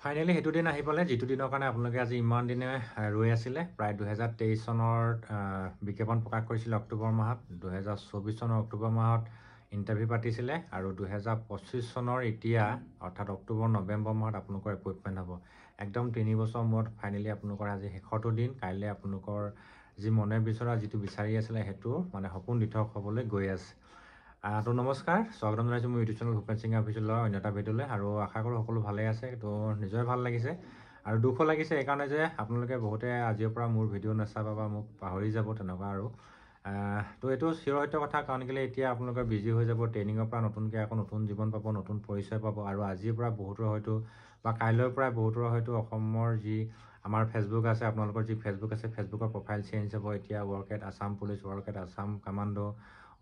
Finally সেইটো দিন আহি পালে যিটো দিনৰ কাৰণে আপোনালোকে আজি ইমান দিনে ৰৈ আছিলে। প্ৰায় 2023 চনৰ বিজ্ঞাপন প্ৰকাশ কৰিছিলে অক্টোবৰ মাহত, 2024 চনৰ অক্টোবৰ মাহত ইণ্টাৰভিউ পাতিছিলে আৰু 2025 চনৰ এতিয়া অৰ্থাৎ অক্টোবৰ নৱেম্বৰ মাহত আপোনালোকৰ এপইণ্টমেণ্ট হ'ব। একদম 3 বছৰ মূৰত ফাইনেলি আপোনালোকৰ আজি শেষৰটো দিন। কাইলৈ আপোনালোকৰ যি মনে বিচৰা যিটো বিচাৰি আছিলে সেইটো মানে সপোন দিঠক হ'বলৈ গৈ আছে। তো নমস্কাৰ, স্বাগতম জনাইছোঁ মোৰ ইউটিউব চেনেল ভূপেন সিং অফিচিয়েলৰ অন্য এটা ভিডিঅ'লৈ। আৰু আশা কৰোঁ সকলো ভালেই আছে। তো নিজৰে ভাল লাগিছে আৰু দুখো লাগিছে এইকাৰণে যে আপোনালোকে বহুতে আজিৰ পৰা মোৰ ভিডিঅ' নাচাব বা মোক পাহৰি যাব তেনেকুৱা আৰু। তো এইটো চিৰসত্য কথা, কাৰণ কেলৈ এতিয়া আপোনালোকে বিজি হৈ যাব। ট্ৰেইনিঙৰ পৰা নতুনকৈ আকৌ নতুন জীৱন পাব, নতুন পৰিচয় পাব। আৰু আজিৰ পৰা বহুতৰ হয়তো বা কাইলৈৰ পৰা বহুতৰ হয়তো অসমৰ যি আমাৰ ফেচবুক আছে, আপোনালোকৰ যি ফেচবুক আছে, ফেচবুকৰ প্ৰফাইল চেঞ্জ হ'ব। এতিয়া work at Assam police, work at Assam commando,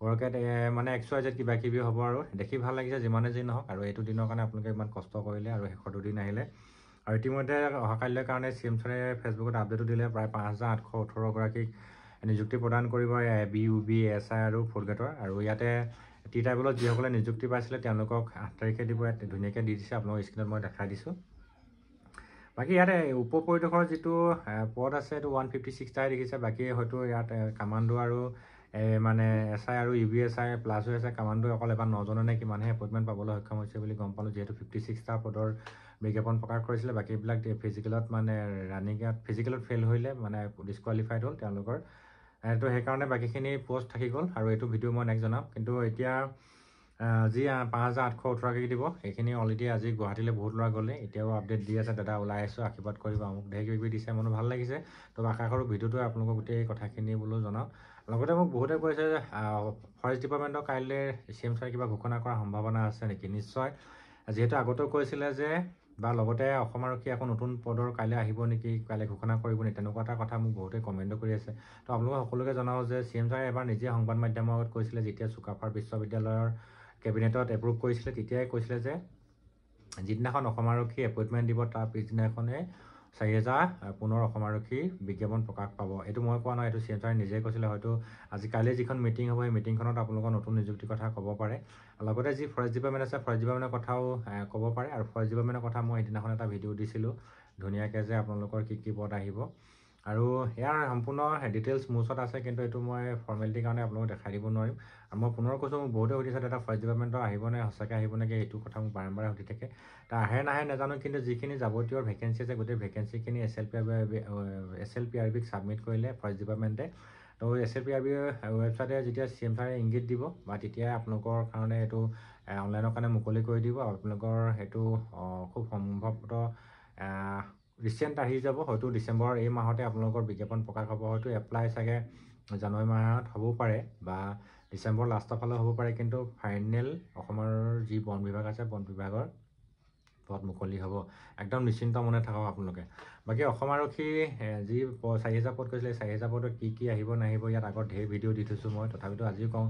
work at মানে XYZ কিবা কিবি হ'ব আৰু দেখি ভাল লাগিছে যিমানে যি নহওক। আৰু এইটো দিনৰ কাৰণে আপোনালোকে ইমান কষ্ট কৰিলে আৰু শেষৰ দুদিন আহিলে। আৰু ইতিমধ্যে অহাকালিলৈ কাৰণে CM ছাৰে ফেচবুকত আপডেটো দিলে। প্ৰায় 5818গৰাকীক নিযুক্তি প্ৰদান কৰিব BUB, SI আৰু 4th গ্ৰেডৰ। আৰু ইয়াতে টি ট্ৰাইবেলত যিসকলে নিযুক্তি পাইছিলে তেওঁলোকক 8 তাৰিখে দিব। ইয়াত ধুনীয়াকৈ দি দিছে, আপোনালোকৰ স্ক্ৰীণত মই দেখাই দিছোঁ। বাকী ইয়াতে উপ পৰিদৰ্শকৰ যিটো পদ আছে এইটো 156টাই দেখিছে। বাকী হয়তো ইয়াত কামাণ্ডো আৰু মানে SI আৰু UBSI প্লাছ হৈ আছে। কামাণ্ডো অকল এবাৰ 9জনে নে কিমানহে এপইণ্টমেণ্ট পাবলৈ সক্ষম হৈছে বুলি গম পালোঁ, যিহেতু 56টা পদৰ বিজ্ঞাপন প্ৰকাশ কৰিছিলে। বাকীবিলাক ফিজিকেলত মানে ৰানিঙত ফিজিকেলত ফেইল হৈলে মানে ডিছকুৱালিফাইড হ'ল তেওঁলোকৰ। তো সেইকাৰণে বাকীখিনি পষ্ট থাকি গ'ল আৰু এইটো ভিডিঅ' মই নেক্সট জনাম। কিন্তু এতিয়া যি 5818গৰাকীক দিব সেইখিনি অলৰেডি আজি গুৱাহাটীলৈ বহুত ল'ৰা গ'লে। এতিয়াও আপডেট দি আছে, দাদা ওলাই আছোঁ, আশীৰ্বাদ কৰিব, আমুক ঢেৰ কিবি দিছে। মনত ভাল লাগিছে। তো আশা কৰোঁ ভিডিঅ'টোৱে আপোনালোকক গোটেই কথাখিনি বোলো জনাওঁ। লগতে মোক বহুতে কৈছে যে ফৰেষ্ট ডিপাৰ্টমেণ্টৰ কাইলৈ CM ছাৰে কিবা ঘোষণা কৰাৰ সম্ভাৱনা আছে নেকি? নিশ্চয়, যিহেতু আগতেও কৈছিলে যে বা লগতে অসম আৰক্ষী আকৌ নতুন পদৰ কাইলৈ আহিব নেকি, কাইলৈ ঘোষণা কৰিব নেকি, তেনেকুৱা এটা কথা মোক বহুতে কমেণ্টো কৰি আছে। তো আপোনালোকক সকলোকে জনাওঁ যে CM ছাৰে এবাৰ নিজে সংবাদ মাধ্যমৰ আগত কৈছিলে, যেতিয়া চুকাফাৰ বিশ্ববিদ্যালয়ৰ কেবিনেটত এপ্ৰুভ কৰিছিলে তেতিয়াই কৈছিলে যে যিদিনাখন অসম আৰক্ষী এপইণ্টমেণ্ট দিব তাৰ পিছদিনাখনে 4000 পুনৰ অসম আৰক্ষী বিজ্ঞাপন প্ৰকাশ পাব। এইটো মই কোৱা নহয়, এইটো CM ছাৰে নিজেই কৈছিলে। হয়তো আজি কাইলৈ যিখন মিটিং হ'ব সেই মিটিংখনত আপোনালোকৰ নতুন নিযুক্তিৰ কথা ক'ব পাৰে। লগতে যি ফৰেষ্ট ডিপাৰ্টমেণ্ট আছে ফৰেষ্ট ডিপাৰ্টমেণ্টৰ কথাও ক'ব পাৰে। আৰু ফৰেষ্ট ডিপাৰ্টমেণ্টৰ কথা মই সেইদিনাখন এটা ভিডিঅ' দিছিলোঁ ধুনীয়াকৈ যে আপোনালোকৰ কি পদ আহিব। আৰু ইয়াৰ সম্পূৰ্ণ ডিটেইলছ মোৰ ওচৰত আছে, কিন্তু এইটো মই ফৰ্মেলিটিৰ কাৰণে আপোনালোকক দেখাই দিব নোৱাৰিম। আৰু মই পুনৰ কৈছোঁ, মোক বহুতে সুধিছে দাদা ফৰেষ্ট ডিপাৰ্টমেণ্টৰ আহিবনে, সঁচাকৈ আহিব নেকি, এইটো কথা মোক বাৰে সুধি থাকে। তা আহে নাহে নাজানো, কিন্তু যিখিনি যাৱতীয় ভেকেঞ্চি আছে গোটেই ভেকেঞ্চিখিনি SLPRBক ছাবমিট কৰিলে ফৰেষ্ট ডিপাৰ্টমেণ্টে। তো SLPRB ৱেবছাইটে যেতিয়া CM ছাৰে ইংগিত দিব বা তেতিয়াই আপোনালোকৰ কাৰণে এইটো অনলাইনৰ কাৰণে মুকলি কৰি দিব। আপোনালোকৰ সেইটো খুব সম্ভৱতঃ ৰিচেণ্ট আহি যাব। হয়তো ডিচেম্বৰ এই মাহতে আপোনালোকৰ বিজ্ঞাপন প্ৰকাশ হ'ব। হয়তো এপ্লাই চাগে জানুৱাৰী মাহত হ'বও পাৰে বা ডিচেম্বৰ লাষ্টৰ ফালে হ'ব পাৰে। কিন্তু ফাইনেল অসমৰ যি বন বিভাগ আছে বন বিভাগৰ পদ মুকলি হ'ব। একদম নিশ্চিন্ত মনে থাকক আপোনালোকে। বাকী অসম আৰক্ষী যি 4000 পদ কৈছিলে, 4000 পদত কি আহিব নাহিব ইয়াত আগত ঢেৰ ভিডিঅ' দি থৈছোঁ মই, তথাপিতো আজিও কওঁ,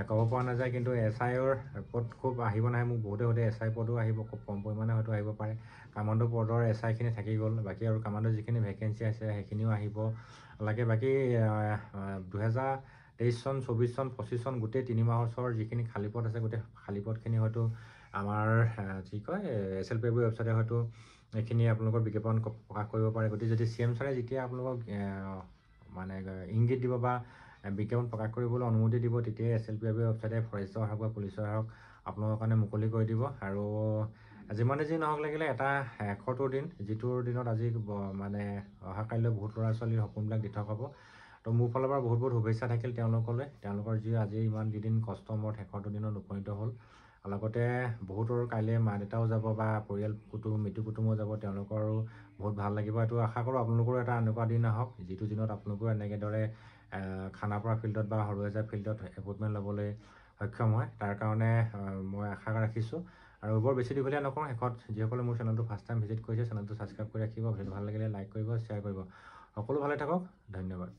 ক'ব পৰা নাযায়। কিন্তু SIৰ পদ খুব আহিব নাহে মোক বহুতে সুধে। SI পদো আহিব, খুব কম পৰিমাণে হয়তো আহিব পাৰে। কামাণ্ডো পদৰ SIখিনি থাকি গ'ল। বাকী আৰু কামাণ্ডো যিখিনি ভেকেঞ্চি আছে সেইখিনিও আহিব লাগে। বাকী 2023 চন, 24 চন, 25 চন গোটেই 3 মাহৰ যিখিনি খালী পদ আছে গোটেই খালী পদখিনি হয়তো আমাৰ কি কয় SLPRB ৱেবছাইটে হয়তো এইখিনি আপোনালোকৰ বিজ্ঞাপন প্ৰকাশ কৰিব পাৰে। গতিকে যদি CM ছাৰে যেতিয়া আপোনালোকক মানে ইংগিত দিব বা বিজ্ঞাপন প্ৰকাশ কৰিবলৈ অনুমতি দিব, তেতিয়াই SLPRB ৱেবছাইটে ফৰেষ্টৰ হওক বা পুলিচৰ হওক আপোনালোকৰ কাৰণে মুকলি কৰি দিব। আৰু যিমানে যি নহওক লাগিলে এটা শেষৰটো দিন, যিটোৰ দিনত আজি মানে অহাকালিলৈ বহুত ল'ৰা ছোৱালীৰ সপোনবিলাক দিঠক হ'ব। তো মোৰ ফালৰ পৰা বহুত শুভেচ্ছা থাকিল তেওঁলোকলৈ। তেওঁলোকৰ যি আজি ইমান কেইদিন কষ্ট মূৰত শেষৰটো দিনত উপনীত হ'ল। লগতে বহুতৰ কাইলৈ মা দেউতাও যাব বা পৰিয়াল মিতিৰ কুটুমো যাব, তেওঁলোকৰো বহুত ভাল লাগিব। এইটো আশা কৰোঁ আপোনালোকৰো এটা এনেকুৱা দিন আহক যিটো দিনত আপোনালোকেও এনেদৰে খানাপাৰা ফিল্ডত বা সৰুসজাই ফিল্ডত এপইণ্টমেণ্ট ল'বলৈ সক্ষম হয়। তাৰ কাৰণে মই আশা ৰাখিছোঁ। আৰু বৰ বেছি দীঘলীয়া নকৰোঁ। শেষত যিসকলে মোৰ চেনেলটো ফাৰ্ষ্ট টাইম ভিজিট কৰিছে চেনেলটো ছাবস্ক্ৰাইব কৰি ৰাখিব। ভিডিঅ' ভাল লাগিলে লাইক কৰিব, শ্বেয়াৰ কৰিব। সকলো ভালে থাকক, ধন্যবাদ।